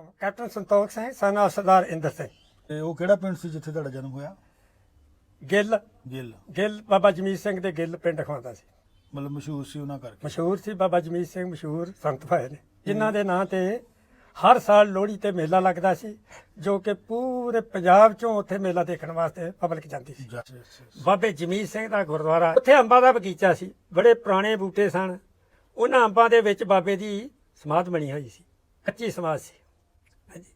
ਨਾਮ captain Santokh Singh son of Sardar Inder Singh. ਤੇ ਉਹ ਕਿਹੜਾ ਪਿੰਡ ਸੀ ਜਿੱਥੇ ਤੁਹਾਡਾ ਜਨਮ ਹੋਇਆ? ਗਿੱਲ ਗਿੱਲ ਬਾਬਾ ਜਮੀਤ ਸਿੰਘ ਦੇ ਗਿੱਲ ਪਿੰਡ ਖਵਾਉਂਦਾ ਸੀ। ਮਤਲਬ ਮਸ਼ਹੂਰ ਸੀ ਉਹਨਾਂ ਕਰਕੇ। ਮਸ਼ਹੂਰ ਸੀ ਬਾਬਾ ਜਮੀਤ ਸਿੰਘ, ਮਸ਼ਹੂਰ ਸੰਤ ਭਾਏ ਨੇ ਜਿਨ੍ਹਾਂ ਦੇ ਨਾਂ ਤੇ ਹਰ ਸਾਲ ਲੋਹੜੀ ਤੇ ਮੇਲਾ ਲੱਗਦਾ ਸੀ, ਜੋ ਕਿ ਪੂਰੇ ਪੰਜਾਬ ਚੋਂ ਉੱਥੇ ਮੇਲਾ ਦੇਖਣ ਵਾਸਤੇ ਪਬਲਿਕ ਜਾਂਦੀ ਸੀ। ਬਾਬੇ ਜਮੀਤ ਸਿੰਘ ਦਾ ਗੁਰਦੁਆਰਾ, ਉੱਥੇ ਅੰਬਾਂ ਦਾ ਬਗੀਚਾ ਸੀ, ਬੜੇ ਪੁਰਾਣੇ ਬੂਟੇ ਸਨ। ਉਹਨਾਂ ਅੰਬਾਂ ਦੇ ਵਿੱਚ ਬਾਬੇ ਦੀ ਸਮਾਧ ਬਣੀ ਹੋਈ ਸੀ, ਕੱਚੀ ਸਮਾਧ ਸੀ। ਹਾਂਜੀ,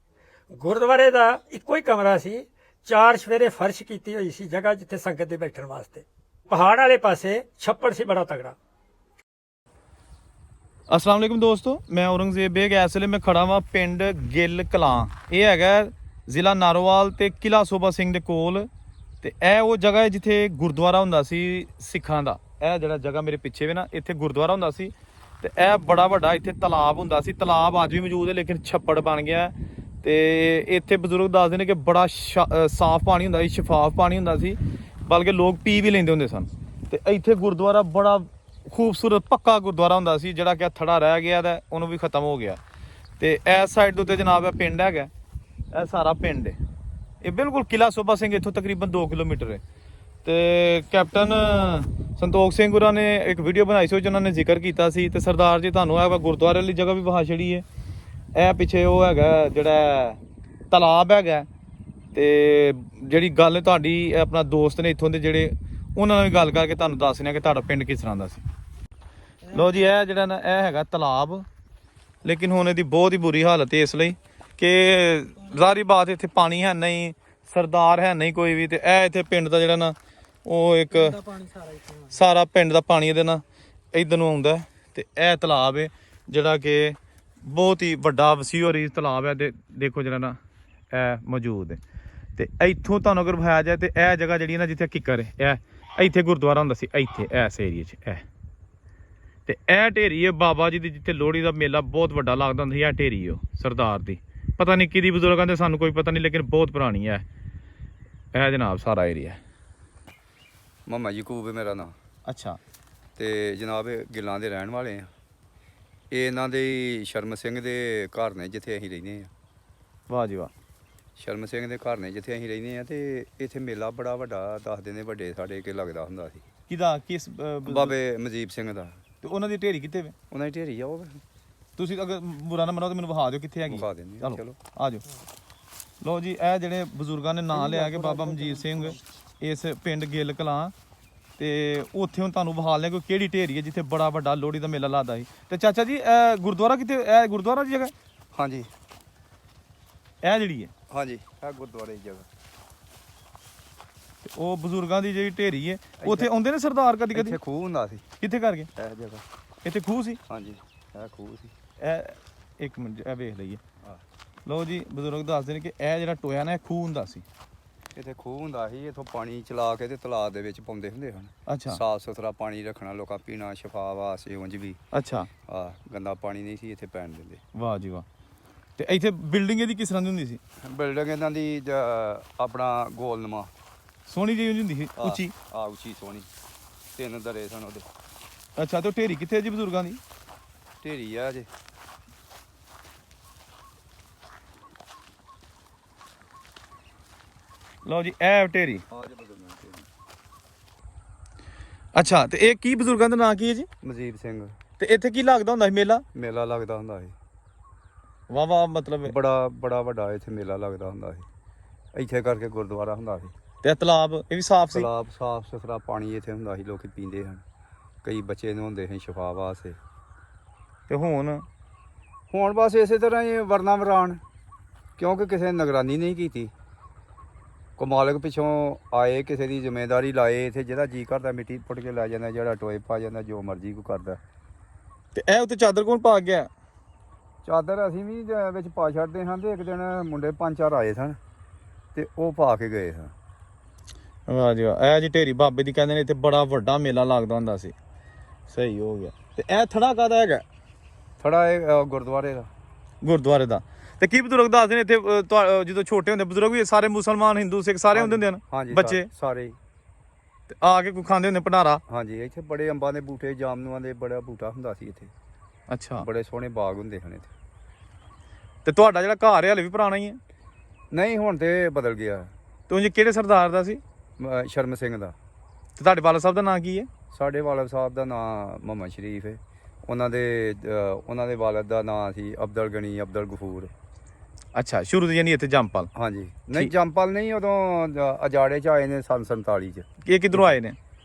ਗੁਰਦੁਆਰੇ ਦਾ ਇੱਕੋ ਹੀ ਕਮਰਾ ਸੀ, 4 ਸਵੇਰੇ ਫਰਸ਼ ਕੀਤੀ ਹੋਈ ਸੀ ਜਗ੍ਹਾ ਜਿੱਥੇ ਸੰਗਤ ਦੇ ਬੈਠਣ ਵਾਸਤੇ। ਪਹਾੜ ਵਾਲੇ ਪਾਸੇ ਛੱਪੜ ਸੀ ਬੜਾ ਤਗੜਾ। अस्सलाम वालेकुम दोस्तों, मैं औरंगजेब बेग। इस ਵੇਲੇ मैं खड़ा ਵਾ ਪਿੰਡ ਗਿੱਲ ਕਲਾਂ। ਇਹ ਹੈਗਾ ਜ਼ਿਲ੍ਹਾ ਨਾਰੋਵਾਲ ਤੇ ਕਿਲਾ ਸੋਭਾ ਸਿੰਘ ਦੇ ਕੋਲ। ਤੇ ਇਹ ਉਹ ਜਗ੍ਹਾ ਹੈ ਜਿੱਥੇ ਗੁਰਦੁਆਰਾ ਹੁੰਦਾ ਸੀ ਸਿੱਖਾਂ ਦਾ। ਇਹ ਜਿਹੜਾ ਜਗ੍ਹਾ ਮੇਰੇ ਪਿੱਛੇ ਵੇ ਨਾ, ਇੱਥੇ ਗੁਰਦੁਆਰਾ ਹੁੰਦਾ ਸੀ। ਤੇ ਇਹ ਬੜਾ ਵੱਡਾ ਇੱਥੇ ਤਲਾਬ ਹੁੰਦਾ ਸੀ। ਤਲਾਬ ਅੱਜ ਵੀ ਮੌਜੂਦ ਹੈ, ਲੇਕਿਨ ਛੱਪੜ ਬਣ ਗਿਆ। ਤੇ ਇੱਥੇ ਬਜ਼ੁਰਗ ਦੱਸਦੇ ਨੇ ਕਿ ਬੜਾ ਸਾਫ਼ ਪਾਣੀ ਹੁੰਦਾ ਸੀ, ਸ਼ਫਾਫ ਪਾਣੀ ਹੁੰਦਾ ਸੀ, ਬਲਕਿ ਲੋਕ ਪੀ ਵੀ ਲੈਂਦੇ ਹੁੰਦੇ ਸਨ। ਤੇ ਇੱਥੇ ਗੁਰਦੁਆਰਾ ਬੜਾ ਖੂਬਸੂਰਤ ਪੱਕਾ ਗੁਰਦੁਆਰਾ ਹੁੰਦਾ ਸੀ, ਜਿਹੜਾ ਕਿ ਥੜਾ ਰਹਿ ਗਿਆ ਤਾਂ ਉਹਨੂੰ ਵੀ ਖਤਮ ਹੋ ਗਿਆ। ਤੇ ਇਸ ਸਾਈਡ ਦੇ ਉੱਤੇ ਜਨਾਬ ਇਹ ਪਿੰਡ ਹੈਗਾ, ਇਹ ਸਾਰਾ ਪਿੰਡ ਹੈ। ਇਹ ਬਿਲਕੁਲ ਕਿਲਾ ਸੋਭਾ ਸਿੰਘ ਇੱਥੋਂ ਤਕਰੀਬਨ 2 ਕਿਲੋਮੀਟਰ ਹੈ। ਤੇ ਕੈਪਟਨ ਸੰਤੋਖ ਸਿੰਘ ਗੁਰਾਂ ਨੇ ਇੱਕ ਵੀਡੀਓ ਬਣਾਈ ਸੀ, ਉਹ 'ਚ ਉਹਨਾਂ ਨੇ ਜ਼ਿਕਰ ਕੀਤਾ ਸੀ। ਤੇ ਸਰਦਾਰ ਜੀ ਤੁਹਾਨੂੰ ਇਹ ਗੁਰਦੁਆਰੇ ਵਾਲੀ ਜਗ੍ਹਾ ਵੀ ਵਿਖਾ ਛੜੀ ਹੈ। ਇਹ ਪਿੱਛੇ ਉਹ ਹੈਗਾ ਜਿਹੜਾ ਤਲਾਬ ਹੈਗਾ। ਤੇ ਜਿਹੜੀ ਗੱਲ ਤੁਹਾਡੀ ਆਪਣਾ ਦੋਸਤ ਨੇ ਇੱਥੋਂ ਦੇ ਜਿਹੜੇ, ਉਹਨਾਂ ਨਾਲ ਵੀ ਗੱਲ ਕਰਕੇ ਤੁਹਾਨੂੰ ਦੱਸਣਾ ਕਿ ਤੁਹਾਡਾ ਪਿੰਡ ਕਿਸ ਤਰ੍ਹਾਂ ਦਾ ਸੀ। ਲੋ ਜੀ, ਇਹ ਜਿਹੜਾ ਨਾ ਇਹ ਹੈਗਾ ਤਲਾਬ, ਲੇਕਿਨ ਹੁਣ ਇਹਦੀ ਬਹੁਤ ਹੀ ਬੁਰੀ ਹਾਲਤ ਹੈ, ਇਸ ਲਈ ਕਿ ਜ਼ਾਹਰੀ ਬਾਤ ਇੱਥੇ ਪਾਣੀ ਹੈ ਨਹੀਂ, ਸਰਦਾਰ ਹੈ ਨਹੀਂ ਕੋਈ ਵੀ। ਤੇ ਇਹ ਇੱਥੇ ਪਿੰਡ ਦਾ ਜਿਹੜਾ ਨਾ ਉਹ ਇੱਕ ਸਾਰਾ ਪਿੰਡ ਦਾ ਪਾਣੀ ਇਹਦੇ ਨਾਲ ਇੱਧਰ ਨੂੰ ਆਉਂਦਾ। ਤੇ ਇਹ ਤਲਾਬ ਹੈ ਜਿਹੜਾ ਕਿ ਬਹੁਤ ਹੀ ਵੱਡਾ ਵਸੀਓਰੀ ਤਲਾਬ ਹੈ। ਤੇ ਦੇਖੋ ਜਿਹੜਾ ਨਾ ਇਹ ਮੌਜੂਦ ਹੈ। ਤੇ ਇੱਥੋਂ ਤੁਹਾਨੂੰ ਅਗਰ ਵਿਖਾਇਆ ਜਾਏ ਤੇ ਇਹ ਜਗ੍ਹਾ ਜਿਹੜੀ ਨਾ ਜਿੱਥੇ ਕਿੱਕਰ ਹੈ, ਇੱਥੇ ਗੁਰਦੁਆਰਾ ਹੁੰਦਾ ਸੀ, ਇੱਥੇ ਇਸ ਏਰੀਏ 'ਚ ਇਹ। ਤੇ ਇਹ ਢੇਰੀ ਹੈ ਬਾਬਾ ਜੀ ਦੀ, ਜਿੱਥੇ ਲੋਹੜੀ ਦਾ ਮੇਲਾ ਬਹੁਤ ਵੱਡਾ ਲੱਗਦਾ ਹੁੰਦਾ ਸੀ। ਇਹ ਢੇਰੀ ਉਹ ਸਰਦਾਰ ਦੀ, ਪਤਾ ਨਹੀਂ ਕਿਹਦੀ ਬਜ਼ੁਰਗਾਂ ਦੇ, ਸਾਨੂੰ ਕੋਈ ਪਤਾ ਨਹੀਂ, ਲੇਕਿਨ ਬਹੁਤ ਪੁਰਾਣੀ ਹੈ ਇਹ ਜਨਾਬ ਸਾਰਾ ਏਰੀਆ। ਮੁਹੰਮਦ ਯਕੂਬ ਹੈ ਮੇਰਾ ਨਾਮ। ਅੱਛਾ। ਤੇ ਜਨਾਬ ਇਹ ਗਿੱਲਾਂ ਦੇ ਰਹਿਣ ਵਾਲੇ ਆ। ਇਹ ਇਹਨਾਂ ਦੇ ਸ਼ਰਮ ਸਿੰਘ ਦੇ ਘਰ ਨੇ ਜਿੱਥੇ ਅਸੀਂ ਰਹਿੰਦੇ ਹਾਂ। ਵਾਹ ਜੀ ਵਾਹ। ਸ਼ਰਮ ਸਿੰਘ ਦੇ ਘਰ ਨੇ ਜਿੱਥੇ ਅਸੀਂ ਰਹਿੰਦੇ ਹਾਂ। ਤੇ ਇੱਥੇ ਮੇਲਾ ਬੜਾ ਵੱਡਾ ਦੱਸਦੇ ਨੇ, ਵੱਡੇ ਸਾਡੇ ਕੇ ਲੱਗਦਾ ਹੁੰਦਾ ਸੀ। ਕਿਹਦਾ? ਕਿਸ ਬਾਬੇ ਮਜੀਬ ਸਿੰਘ ਦਾ। ਤੇ ਉਹਨਾਂ ਦੀ ਢੇਰੀ ਕਿੱਥੇ ਵੇ? ਉਹਨਾਂ ਦੀ ਢੇਰੀ ਆ ਉਹ। ਤੁਸੀਂ ਅਗਰ ਬੁਰਾ ਨਾ ਮੰਨੋ ਤਾਂ ਮੈਨੂੰ ਵਿਖਾ ਦਿਓ ਕਿੱਥੇ ਹੈਗੀ। ਵਿਖਾ ਦਿੰਦੇ ਹਾਂ, ਚਲੋ ਆ ਜਾਓ। ਲੋ ਜੀ, ਇਹ ਜਿਹੜੇ ਬਜ਼ੁਰਗਾਂ ਨੇ ਨਾਂ ਲਿਆ ਕਿ ਬਾਬਾ ਮਜੀਦ ਸਿੰਘ ਇਸ ਪਿੰਡ ਗਿੱਲ ਕਲਾਂ, ਤੇ ਉੱਥੇ ਹੁਣ ਤੁਹਾਨੂੰ ਵਿਖਾ ਲਿਆ ਕਿ ਕਿਹੜੀ ਢੇਰੀ ਹੈ ਜਿੱਥੇ ਬੜਾ ਵੱਡਾ ਲੋਹੜੀ ਦਾ ਮੇਲਾ ਲੱਗਦਾ ਸੀ। ਤੇ ਚਾਚਾ ਜੀ ਇਹ ਗੁਰਦੁਆਰਾ ਕਿੱਥੇ? ਇਹ ਗੁਰਦੁਆਰਾ ਦੀ ਜਗ੍ਹਾ? ਹਾਂਜੀ, ਇਹ ਜਿਹੜੀ ਹੈ? ਹਾਂਜੀ, ਇਹ ਗੁਰਦੁਆਰੇ ਦੀ ਜਗ੍ਹਾ। ਤੇ ਉਹ ਬਜ਼ੁਰਗਾਂ ਦੀ ਜਿਹੜੀ ਢੇਰੀ ਹੈ, ਉੱਥੇ ਆਉਂਦੇ ਨੇ ਸਰਦਾਰ ਕਦੀ ਕਦੀ? ਇੱਥੇ ਖੂਹ ਹੁੰਦਾ ਸੀ। ਕਿੱਥੇ ਕਰਕੇ? ਇਹ ਜਗ੍ਹਾ ਇੱਥੇ ਖੂਹ ਸੀ? ਹਾਂਜੀ, ਇਹ ਖੂਹ ਸੀ। ਇਹ ਇੱਕ ਮਿੰਟ, ਇਹ ਵੇਖ ਲਈਏ। ਲਓ ਜੀ, ਬਜ਼ੁਰਗ ਦੱਸਦੇ ਨੇ ਕਿ ਇਹ ਜਿਹੜਾ ਟੋਇਆ ਨਾ, ਇਹ ਖੂਹ ਹੁੰਦਾ ਸੀ। ਇੱਥੇ ਖੂਹ ਹੁੰਦਾ ਸੀ, ਇੱਥੋਂ ਪਾਣੀ ਚਲਾ ਕੇ ਤੇ ਤਲਾਬ ਦੇ ਵਿੱਚ ਪਾਉਂਦੇ ਹੁੰਦੇ ਹਨ। ਅੱਛਾ। ਸਾਫ ਸੁਥਰਾ ਪਾਣੀ ਰੱਖਣਾ, ਲੋਕਾਂ ਪੀਣਾ, ਸ਼ਫਾ ਵਾਸਤੇ ਉਂਝ ਵੀ। ਅੱਛਾ। ਗੰਦਾ ਪਾਣੀ ਨਹੀਂ ਸੀ ਇੱਥੇ ਪੈਣ ਦਿੰਦੇ। ਵਾਹ ਜੀ ਵਾਹ। ਤੇ ਇੱਥੇ ਬਿਲਡਿੰਗ ਇਹਦੀ ਕਿਸ ਤਰ੍ਹਾਂ ਦੀ ਹੁੰਦੀ ਸੀ? ਬਿਲਡਿੰਗ ਇਹਨਾਂ ਦੀ ਆਪਣਾ ਗੋਲਨੁਮਾ ਸੋਹਣੀ ਜਿਹੀ ਹੁੰਦੀ ਸੀ, ਉੱਚੀ? ਉੱਚੀ ਸੋਹਣੀ। 3 ਦਰੇ ਸਨ ਉਹਦੇ। ਅੱਛਾ। ਤੇ ਉਹ ਢੇਰੀ ਕਿੱਥੇ ਜੀ ਬਜ਼ੁਰਗਾਂ ਦੀ? ਢੇਰੀ ਆ ਜੇ। ਲਓ ਜੀ, ਇਹ ਢੇਰੀ। ਅੱਛਾ। ਤੇ ਇਹ ਕੀ ਬਜ਼ੁਰਗਾਂ ਦਾ ਨਾਂ ਕੀ ਹੈ ਜੀ? ਮਜੀਬ ਸਿੰਘ। ਤੇ ਇੱਥੇ ਕੀ ਲੱਗਦਾ ਹੁੰਦਾ ਸੀ ਮੇਲਾ? ਮੇਲਾ ਲੱਗਦਾ ਹੁੰਦਾ ਸੀ। ਵਾਹ ਵਾਹ, ਮਤਲਬ ਬੜਾ ਵੱਡਾ ਇੱਥੇ ਮੇਲਾ ਲੱਗਦਾ ਹੁੰਦਾ ਸੀ। ਇੱਥੇ ਕਰਕੇ ਗੁਰਦੁਆਰਾ ਹੁੰਦਾ ਸੀ। ਤੇ ਤਲਾਬ ਇਹ ਵੀ ਸਾਫ਼ ਸੀ? ਤਲਾਬ ਸਾਫ ਸੁਥਰਾ ਪਾਣੀ ਇੱਥੇ ਹੁੰਦਾ ਸੀ, ਲੋਕੀ ਪੀਂਦੇ ਹਨ। ਕਈ ਬੱਚੇ ਨਹਾਉਂਦੇ ਸੀ ਸ਼ਫਾ ਵਾਸਤੇ। ਤੇ ਹੁਣ ਬਸ ਇਸੇ ਤਰ੍ਹਾਂ ਹੀ ਵਰਨਾ ਵਰਾਨ, ਕਿਉਂਕਿ ਕਿਸੇ ਨੇ ਨਿਗਰਾਨੀ ਨਹੀਂ ਕੀਤੀ। ਕੋ ਮਾਲਕ ਪਿੱਛੋਂ ਆਏ, ਕਿਸੇ ਦੀ ਜ਼ਿੰਮੇਵਾਰੀ ਲਾਏ। ਇੱਥੇ ਜਿਹੜਾ ਜੀ ਕਰਦਾ ਮਿੱਟੀ ਪੁੱਟ ਕੇ ਲੈ ਜਾਂਦਾ, ਜਿਹੜਾ ਟੋਏ ਪਾ ਜਾਂਦਾ, ਜੋ ਮਰਜ਼ੀ ਕੋ ਕਰਦਾ। ਤੇ ਇਹ ਉੱਤੇ ਚਾਦਰ ਕੌਣ ਪਾ ਗਿਆ? ਚਾਦਰ ਅਸੀਂ ਵੀ ਵਿੱਚ ਪਾ ਛੱਡਦੇ ਹਾਂ। ਤੇ ਇੱਕ ਦਿਨ ਮੁੰਡੇ 5-4 ਆਏ ਸਨ ਤੇ ਉਹ ਪਾ ਕੇ ਗਏ ਸਨ। ਵਾਹ ਜੀ ਵਾਹ। ਇਹ ਜੀ ਢੇਰੀ ਬਾਬੇ ਦੀ ਕਹਿੰਦੇ ਨੇ, ਇੱਥੇ ਬੜਾ ਵੱਡਾ ਮੇਲਾ ਲੱਗਦਾ ਹੁੰਦਾ ਸੀ। ਸਹੀ ਹੋ ਗਿਆ। ਤੇ ਇਹ ਥੜਾ ਕਾਹਦਾ ਹੈਗਾ? ਥੜਾ ਇਹ ਗੁਰਦੁਆਰੇ ਦਾ। ਗੁਰਦੁਆਰੇ ਦਾ। ਤੇ ਕੀ ਬਜ਼ੁਰਗ ਦੱਸਦੇ ਨੇ ਇੱਥੇ ਜਦੋਂ ਛੋਟੇ ਹੁੰਦੇ ਬਜ਼ੁਰਗ ਵੀ ਸਾਰੇ ਮੁਸਲਮਾਨ, ਹਿੰਦੂ, ਸਿੱਖ ਸਾਰੇ ਹੁੰਦੇ ਹਨ? ਹਾਂਜੀ, ਬੱਚੇ ਸਾਰੇ। ਤੇ ਆ ਕੇ ਕੋਈ ਖਾਂਦੇ ਹੁੰਦੇ ਭੰਡਾਰਾ? ਹਾਂਜੀ, ਇੱਥੇ ਬੜੇ ਅੰਬਾਂ ਦੇ ਬੂਟੇ, ਜਾਮਨੂਆਂ ਦੇ ਬੜਾ ਬੂਟਾ ਹੁੰਦਾ ਸੀ ਇੱਥੇ। ਅੱਛਾ। ਬੜੇ ਸੋਹਣੇ ਬਾਗ ਹੁੰਦੇ ਹਨ ਇੱਥੇ। ਤੇ ਤੁਹਾਡਾ ਜਿਹੜਾ ਘਰ ਹੈ ਹਲੇ ਵੀ ਪੁਰਾਣਾ ਹੀ ਹੈ? ਨਹੀਂ ਹੁਣ ਤੇ ਬਦਲ ਗਿਆ। ਤੇ ਉਂਝ ਕਿਹੜੇ ਸਰਦਾਰ ਦਾ ਸੀ? ਸ਼ਰਮ ਸਿੰਘ ਦਾ। ਤੇ ਤੁਹਾਡੇ ਵਾਲਾ ਸਾਹਿਬ ਦਾ ਨਾਂ ਕੀ ਹੈ? ਸਾਡੇ ਵਾਲਦ ਸਾਹਿਬ ਦਾ ਨਾਂ ਮੁਹੰਮਦ ਸ਼ਰੀਫ ਹੈ। ਉਹਨਾਂ ਦੇ ਵਾਲਦ ਦਾ ਨਾਂ ਸੀ ਅਬਦੁਲ ਗਨੀ ਅਬਦੁਲ ਗਫੂਰ। ਅੱਛਾ, ਸ਼ੁਰੂ ਤੋਂ ਯਾਨੀ ਇੱਥੇ ਜੰਮਪਲ। ਹਾਂਜੀ, ਨਹੀਂ ਜੰਮਪਲ ਨਹੀਂ, ਉਦੋਂ ਅਜਾੜੇ 'ਚ ਆਏ ਨੇ ਸੰਨ 47 'ਚ। ਇਹ ਕਿੱਧਰੋਂ ਆਏ ਨੇ?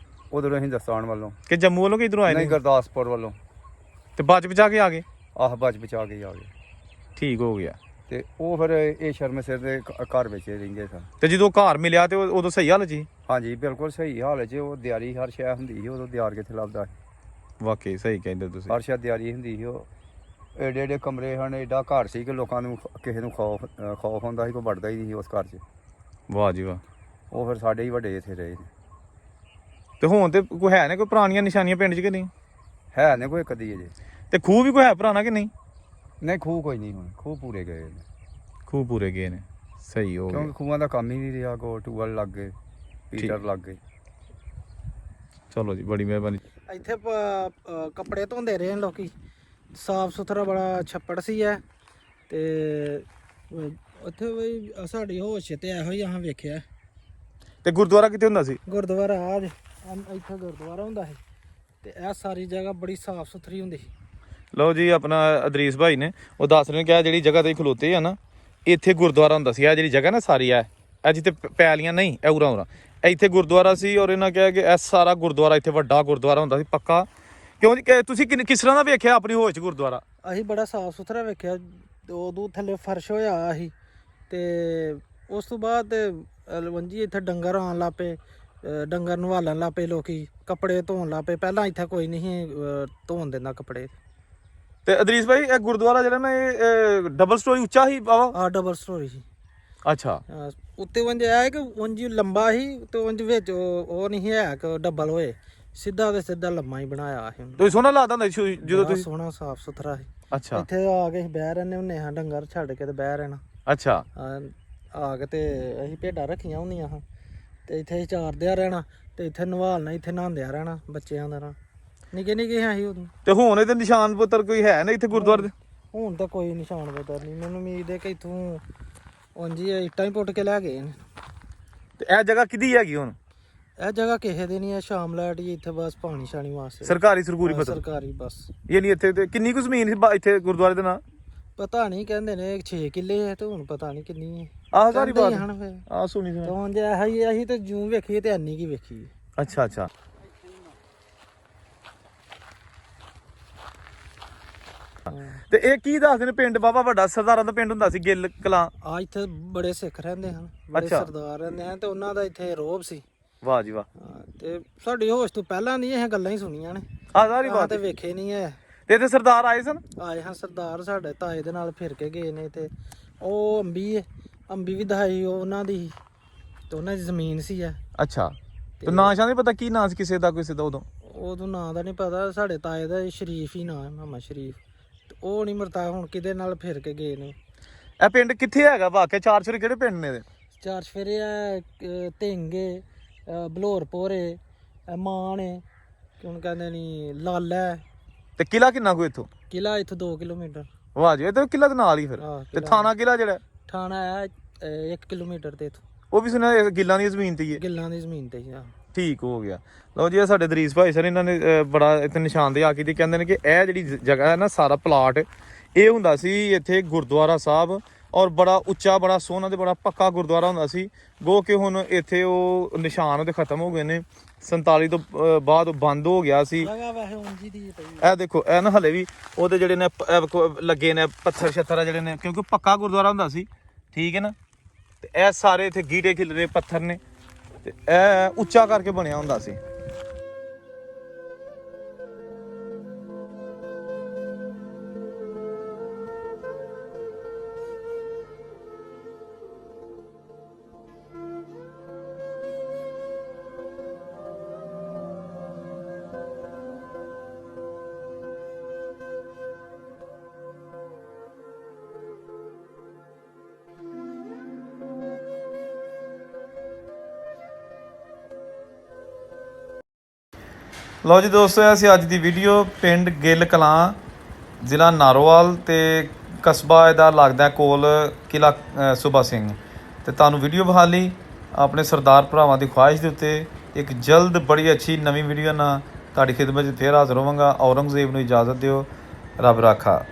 ਉਧਰੋਂ ਹਿੰਦੁਸਤਾਨ ਵੱਲੋਂ। ਕਿ ਜੰਮੂ ਵੱਲੋਂ ਕਿੱਧਰੋਂ ਆਏ ਨਹੀਂ, ਨੇ? ਗੁਰਦਾਸਪੁਰ ਵੱਲੋਂ। ਤੇ ਬਾਅਦ ਚ ਬਚਾ ਕੇ ਆ ਗਏ? ਆਹ ਬਚ ਬਚਾ ਕੇ ਆ ਗਏ। ਠੀਕ ਹੋ ਗਿਆ। ਤੇ ਉਹ ਫਿਰ ਇਹ ਸ਼ਰਮ ਸਿਰ ਦੇ ਘਰ ਵਿੱਚ ਹੀ ਰਹਿੰਦੇ ਸਨ। ਤੇ ਜਦੋਂ ਘਰ ਮਿਲਿਆ ਤੇ ਉਦੋਂ ਸਹੀ ਹਾਲ ਸੀ? ਹਾਂਜੀ, ਬਿਲਕੁਲ ਸਹੀ ਹਾਲ 'ਚ। ਉਹ ਦਿਆਰੀ ਹਰ ਸ਼ੈ ਹੁੰਦੀ ਸੀ, ਉਦੋਂ ਦਿਆਰ ਕਿੱਥੇ ਲੱਭਦਾ ਸੀ। ਵਾਕਈ ਸਹੀ ਕਹਿੰਦੇ ਤੁਸੀਂ। ਹਰ ਸ਼ੈ ਦਿਆਰੀ ਹੁੰਦੀ ਸੀ। ਉਹ ਏਡੇ ਏਡੇ ਕਮਰੇ ਹਨ, ਏਡਾ ਘਰ ਸੀ ਕਿ ਲੋਕਾਂ ਨੂੰ ਕਿਸੇ ਨੂੰ ਖੌਫ ਹੁੰਦਾ ਸੀ, ਕੋਈ ਵੜਦਾ ਹੀ ਨਹੀਂ ਸੀ ਉਸ ਘਰ 'ਚ। ਵਾਹ ਜੀ ਵਾਹ। ਉਹ ਫਿਰ ਸਾਡੇ ਹੀ ਵੱਡੇ ਇੱਥੇ ਰਹੇ ਨੇ। ਤੇ ਹੁਣ ਤੇ ਕੋਈ ਹੈ ਨੇ ਕੋਈ ਪੁਰਾਣੀਆਂ ਨਿਸ਼ਾਨੀਆਂ ਪਿੰਡ 'ਚ ਕਿ ਨਹੀਂ? ਹੈ ਨੇ ਕੋਈ ਕਦੀ ਅਜੇ। ਤੇ ਖੂਹ ਵੀ ਕੋਈ ਹੈ ਪੁਰਾਣਾ ਕਿ ਨਹੀਂ? ਨਹੀਂ, ਖੂਹ ਕੋਈ ਨਹੀਂ, ਹੁਣ ਖੂਹ ਪੂਰੇ ਗਏ ਨੇ। ਖੂਹ ਪੂਰੇ ਗਏ ਨੇ, ਸਹੀ ਹੋ ਕਿਉਂਕਿ ਗਿਆ। ਖੂਹਾਂ ਦਾ ਕੰਮ ਹੀ ਨਹੀਂ ਰਿਹਾ। ਟੂਬਲ ਲੱਗ ਗਏ, ਪੀਟਰ ਲੱਗ ਗਏ। ਚਲੋ ਜੀ, ਬੜੀ ਮਿਹਰਬਾਨੀ। ਇੱਥੇ ਕੱਪੜੇ ਧੋਂਦੇ ਰਹੇ ਲੋਕੀ, ਸਾਫ ਸੁਥਰਾ ਬੜਾ ਛੱਪੜ ਸੀ ਹੈ। ਤੇ ਉੱਥੇ ਵੀ ਸਾਡੀ ਹੋਸ਼ ਤੇ ਇਹੋ ਹੀ ਆਹਾਂ ਵੇਖਿਆ। ਤੇ ਗੁਰਦੁਆਰਾ ਕਿੱਥੇ ਹੁੰਦਾ ਸੀ? ਗੁਰਦੁਆਰਾ ਆਜ ਇੱਥੇ ਗੁਰਦੁਆਰਾ ਹੁੰਦਾ ਸੀ। ਤੇ ਇਹ ਸਾਰੀ ਜਗ੍ਹਾ ਬੜੀ ਸਾਫ ਸੁਥਰੀ ਹੁੰਦੀ ਸੀ। ਲਓ ਜੀ, ਆਪਣਾ ਅਦਰੀਸ ਭਾਈ ਨੇ ਉਹ ਦੱਸ ਰਹੇ ਨੇ ਕਿ ਆਹ ਜਿਹੜੀ ਜਗ੍ਹਾ ਤੇ ਖਲੋਤੇ ਆ ਨਾ, ਇੱਥੇ ਗੁਰਦੁਆਰਾ ਹੁੰਦਾ ਸੀ। ਆ ਜਿਹੜੀ ਜਗ੍ਹਾ ਨਾ ਸਾਰੀ ਆ ਜਿੱਥੇ ਪੈਲੀਆਂ ਨਹੀਂ, ਇਹ ਉਰਾ ਇੱਥੇ ਗੁਰਦੁਆਰਾ ਸੀ। ਔਰ ਇਹਨਾਂ ਕਿਹਾ ਕਿ ਇਹ ਸਾਰਾ ਗੁਰਦੁਆਰਾ ਇੱਥੇ ਵੱਡਾ ਗੁਰਦੁਆਰਾ ਹੁੰਦਾ ਸੀ ਪੱਕਾ। ਕਿਉਂ ਜੀ, ਤੁਸੀਂ ਕਿਸ ਤਰ੍ਹਾਂ ਦਾ ਵੇਖਿਆ ਆਪਣੀ ਹੋਸ਼ 'ਚ ਗੁਰਦੁਆਰਾ? ਅਸੀਂ ਬੜਾ ਸਾਫ ਸੁਥਰਾ ਵੇਖਿਆ। ਉਦੋਂ ਥੱਲੇ ਫਰਸ਼ ਹੋਇਆ ਸੀ। ਤੇ ਉਸ ਤੋਂ ਬਾਅਦ ਲਵੰਜੀ ਇੱਥੇ ਡੰਗਰ ਆਉਣ ਲੱਗ ਪਏ, ਡੰਗਰ ਨਵਾਲਣ ਲੱਗ ਪਏ ਲੋਕੀ, ਕੱਪੜੇ ਧੋਣ ਲੱਗ ਪਏ। ਪਹਿਲਾਂ ਇੱਥੇ ਕੋਈ ਨਹੀਂ ਧੋਣ ਦਿੰਦਾ ਕੱਪੜੇ। ਤੇ ਅਦਰੀਸ ਭਾਈ, ਇਹ ਗੁਰਦੁਆਰਾ ਜਿਹੜਾ ਨਾ ਇਹ ਡਬਲ ਸਟੋਰੀ ਉੱਚਾ ਹੀ ਬਾਵਾ? ਆ ਡਬਲ ਸਟੋਰੀ ਸੀ। ਅੱਛਾ। ਉੱਤੇ ਉਂਝ ਹੈ ਕਿ ਉਂਝ ਲੰਬਾ ਸੀ ਤੇ ਉਂਝ ਵਿੱਚ ਉਹ ਨਹੀਂ ਹੈ ਕਿ ਡਬਲ ਹੋਏ, ਸਿੱਧਾ ਤੇ ਸਿੱਧਾ ਲੰਮਾ ਹੀ ਬਣਾਇਆ ਸੀ। ਤੁਸੀਂ ਸੋਹਣਾ ਲੱਗਦਾ ਹੁੰਦਾ ਸੀ ਜਦੋਂ ਬੜਾ ਤੁਸੀਂ? ਸੋਹਣਾ ਸਾਫ ਸੁਥਰਾ ਸੀ। ਅੱਛਾ ਇੱਥੇ ਆ ਕੇ ਅਸੀਂ ਬਹਿ ਰਹਿੰਦੇ ਹੁੰਦੇ ਹਾਂ, ਡੰਗਰ ਛੱਡ ਕੇ ਤੇ ਬਹਿ ਰਹਿਣਾ। ਅੱਛਾ। ਆ ਕੇ ਤੇ ਅਸੀਂ ਭੇਡਾਂ ਰੱਖੀਆਂ ਹੁੰਦੀਆਂ ਹਾਂ, ਤੇ ਇੱਥੇ ਅਸੀਂ ਚਾਰਦਿਆਂ ਰਹਿਣਾ, ਤੇ ਇੱਥੇ ਨਵਾਲਣਾ, ਇੱਥੇ ਨਹਾਉਂਦਿਆਂ ਰਹਿਣਾ ਬੱਚਿਆਂ ਦਾ ਨਾਲ। ਨਿੱਕੇ ਨਿੱਕੇ ਹਾਂ ਅਸੀਂ ਉਦੋਂ। ਤੇ ਹੁਣ ਇਹਦੇ ਨਿਸ਼ਾਨ ਪੁੱਤਰ ਕੋਈ ਹੈ ਨਾ ਇੱਥੇ ਗੁਰਦੁਆਰੇ ਦੇ? ਹੁਣ ਤਾਂ ਕੋਈ ਨਿਸ਼ਾਨ ਪਤਾ ਨਹੀਂ। ਮੈਨੂੰ ਉਮੀਦ ਹੈ ਕਿ ਇੱਥੋਂ ਉਂਝ ਹੀ ਇੱਟਾਂ ਹੀ ਪੁੱਟ ਕੇ ਲੈ ਗਏ ਨੇ। ਤੇ ਇਹ ਜਗ੍ਹਾ ਕਿਹਦੀ ਹੈਗੀ ਹੁਣ? ਇਹ ਜਗ੍ਹਾ ਕਿਸੇ ਦੀ ਨਹੀਂ ਹੈ। ਸ਼ਾਮ ਲਾਈਟ ਹੀ ਇੱਥੇ ਬਸ ਪਾਣੀ ਛਾਣੀ ਵਾਸਤੇ ਸਰਕਾਰੀ ਸਰਗੂਰੀ ਫਸਲ? ਸਰਕਾਰੀ ਬਸ। ਯਾਨੀ ਇੱਥੇ ਤੇ ਕਿੰਨੀ ਕੁ ਜ਼ਮੀਨ ਸੀ ਇੱਥੇ ਗੁਰਦੁਆਰੇ ਦੇ ਨਾਂ? ਪਤਾ ਨਹੀਂ, ਕਹਿੰਦੇ ਨੇ 6 ਕਿੱਲੇ ਹੈ, ਤੇ ਹੁਣ ਪਤਾ ਨਹੀਂ ਕਿੰਨੀ ਹੈ। ਆਹ ਸਾਰੀ ਬਾਤ ਫਿਰ ਆਹ ਸੁਣੀ ਸੀ। ਤਾਂ ਉਂਝ ਅਸੀਂ ਤੇ ਜੂੰ ਵੇਖੀਏ ਤੇ ਇੰਨੀ ਕੀ ਵੇਖੀ। ਅੱਛਾ ਅੱਛਾ। ਤੇ ਇਹ ਕੀ ਦੱਸਦੇ ਨੇ ਪਿੰਡ ਬਾਬਾ ਵੱਡਾ ਸਰਦਾਰਾਂ ਦਾ ਪਿੰਡ ਹੁੰਦਾ ਸੀ ਗਿੱਲ ਕਲਾਂ? ਆ ਇੱਥੇ ਬੜੇ ਸਿੱਖ ਰਹਿੰਦੇ ਹਨ, ਬੜੇ ਅੱਛਾ। ਸਰਦਾਰ ਰਹਿੰਦੇ ਹਨ, ਤੇ ਉਹਨਾਂ ਦਾ ਇੱਥੇ ਰੋਹਬ ਸੀ। ਵਾਹ ਜੀ ਵਾਹ। ਤੇ ਸਾਡੀ ਹੋਸ਼ ਤੋਂ ਪਹਿਲਾਂ ਨਹੀਂ ਇਹ ਗੱਲਾਂ ਹੀ ਸੁਣੀਆਂ ਨੇ। ਆਹ ਸਾਰੀ ਆਹ ਬਾਤ। ਤੇ ਵੇਖੇ ਨਹੀਂ ਹੈ। ਤੇ ਇੱਥੇ ਸਰਦਾਰ ਆਏ ਸਨ? ਆਏ ਹਾਂ ਸਰਦਾਰ, ਸਾਡੇ ਤਾਏ ਦੇ ਨਾਲ ਫਿਰ ਕੇ ਗਏ ਨੇ। ਤੇ ਉਹ ਅੰਬੀ ਵੀ ਦਹਾਈ ਉਹਨਾਂ ਦੀ ਸੀ, ਤੇ ਉਹਨਾਂ ਦੀ ਜ਼ਮੀਨ ਸੀ ਆ। ਅੱਛਾ। ਤੇ ਨਾਂ ਸ਼ਾਂ ਨਹੀਂ ਪਤਾ ਕੀ ਨਾਂ ਸੀ ਕਿਸੇ ਦਾ ਉਦੋਂ? ਉਦੋਂ ਨਾਂ ਦਾ ਨਹੀਂ ਪਤਾ। ਸਾਡੇ ਤਾਏ ਦਾ ਸ਼ਰੀਫ ਹੀ ਨਾਂ ਹੈ, ਮੁਹੰਮਦ ਸ਼ਰੀਫ। ਤੇ ਉਹ ਨਹੀਂ ਮਰਤਾ ਹੁਣ ਕਿਹਦੇ ਨਾਲ ਫਿਰ ਕੇ ਗਏ ਨੇ। ਇਹ ਪਿੰਡ ਕਿੱਥੇ ਹੈਗਾ ਵਾਕਿਆ? ਚਾਰ ਛੁਰੇ ਕਿਹੜੇ ਪਿੰਡ ਨੇ ਇਹਦੇ? ਚਾਰ ਸਫੇਰੇ ਆ, ਢਿੰਗੇ, ਬਲੌਰਪੁਰੇ, ਮਾਣ ਹੈ, ਕਿਉਂ ਕਹਿੰਦੇ ਨਹੀਂ, ਲਾਲਾ। ਤੇ ਕਿਲਾ ਕਿੰਨਾ ਕੋਈ ਇੱਥੋਂ? ਕਿਲਾ ਇੱਥੋਂ 2 ਕਿਲੋਮੀਟਰ। ਵਾਹ ਜੀ, ਇਹ ਤਾਂ ਕਿਲਾ ਦੇ ਨਾਲ ਹੀ ਫਿਰ। ਹਾਂ, ਤੇ ਥਾਣਾ ਕਿਲਾ ਜਿਹੜਾ? ਥਾਣਾ ਹੈ 1 ਕਿਲੋਮੀਟਰ ਤੇ ਇੱਥੋਂ। ਉਹ ਵੀ ਸੁਣਿਆ ਇਹ ਗਿੱਲਾਂ ਦੀ ਜ਼ਮੀਨ ਤੇ ਹੀ ਹੈ? ਗਿੱਲਾਂ ਦੀ ਜ਼ਮੀਨ ਤੇ ਹੀ ਆ। ਠੀਕ ਹੋ ਗਿਆ। ਲਓ ਜੀ, ਇਹ ਸਾਡੇ ਦਰੀਸ ਭਾਈ ਸਰ, ਇਹਨਾਂ ਨੇ ਬੜਾ ਇੱਥੇ ਨਿਸ਼ਾਨਦੇਹੀ ਆ ਕੀਤੀ। ਕਹਿੰਦੇ ਨੇ ਕਿ ਇਹ ਜਿਹੜੀ ਜਗ੍ਹਾ ਹੈ ਨਾ, ਸਾਰਾ ਪਲਾਟ ਇਹ ਹੁੰਦਾ ਸੀ ਇੱਥੇ ਗੁਰਦੁਆਰਾ ਸਾਹਿਬ। ਔਰ ਬੜਾ ਉੱਚਾ, ਬੜਾ ਸੋਹਣਾ ਤੇ ਬੜਾ ਪੱਕਾ ਗੁਰਦੁਆਰਾ ਹੁੰਦਾ ਸੀ। ਗੋ ਕਿ ਹੁਣ ਇੱਥੇ ਉਹ ਨਿਸ਼ਾਨ ਉਹਦੇ ਖਤਮ ਹੋ ਗਏ ਨੇ। 47 ਤੋਂ ਬਾਅਦ ਉਹ ਬੰਦ ਹੋ ਗਿਆ ਸੀ। ਜਗ੍ਹਾ ਵੈਸੇ ਉਂਝ ਦੀ ਪਈ। ਇਹ ਦੇਖੋ, ਇਹ ਨਾ ਹਲੇ ਵੀ ਉਹਦੇ ਜਿਹੜੇ ਨੇ ਲੱਗੇ ਨੇ ਪੱਥਰ ਛੱਤਰ ਜਿਹੜੇ ਨੇ, ਕਿਉਂਕਿ ਪੱਕਾ ਗੁਰਦੁਆਰਾ ਹੁੰਦਾ ਸੀ। ਠੀਕ ਹੈ ਨਾ। ਤੇ ਇਹ ਸਾਰੇ ਇੱਥੇ ਗੀਟੇ ਖਿਲਰੇ ਪੱਥਰ ਨੇ, ਤੇ ਇਹ ਉੱਚਾ ਕਰਕੇ ਬਣਿਆ ਹੁੰਦਾ ਸੀ। ਲਓ ਜੀ ਦੋਸਤੋ, ਇਹ ਸੀ ਅੱਜ ਦੀ ਵੀਡੀਓ। ਪਿੰਡ ਗਿੱਲ ਕਲਾਂ, ਜ਼ਿਲ੍ਹਾ ਨਾਰੋਵਾਲ ਤੇ ਕਸਬਾ ਇਹਦਾ ਲੱਗਦਾ ਕੋਲ ਕਿਲਾ ਸੂਬਾ ਸਿੰਘ। ਤੇ ਤੁਹਾਨੂੰ ਵੀਡੀਓ ਵਿਖਾ ਲਈ ਆਪਣੇ ਸਰਦਾਰ ਭਰਾਵਾਂ ਦੀ ਖੁਆਇਸ਼ ਦੇ ਉੱਤੇ। ਇੱਕ ਜਲਦ ਬੜੀ ਅੱਛੀ ਨਵੀਂ ਵੀਡੀਓ ਨਾਲ ਤੁਹਾਡੀ ਖਿਦਮਤ 'ਚ ਫੇਰ ਹਾਜ਼ਰ ਹੋਵਾਂਗਾ। ਔਰੰਗਜ਼ੇਬ ਨੂੰ ਇਜਾਜ਼ਤ ਦਿਓ। ਰੱਬ ਰਾਖਾ।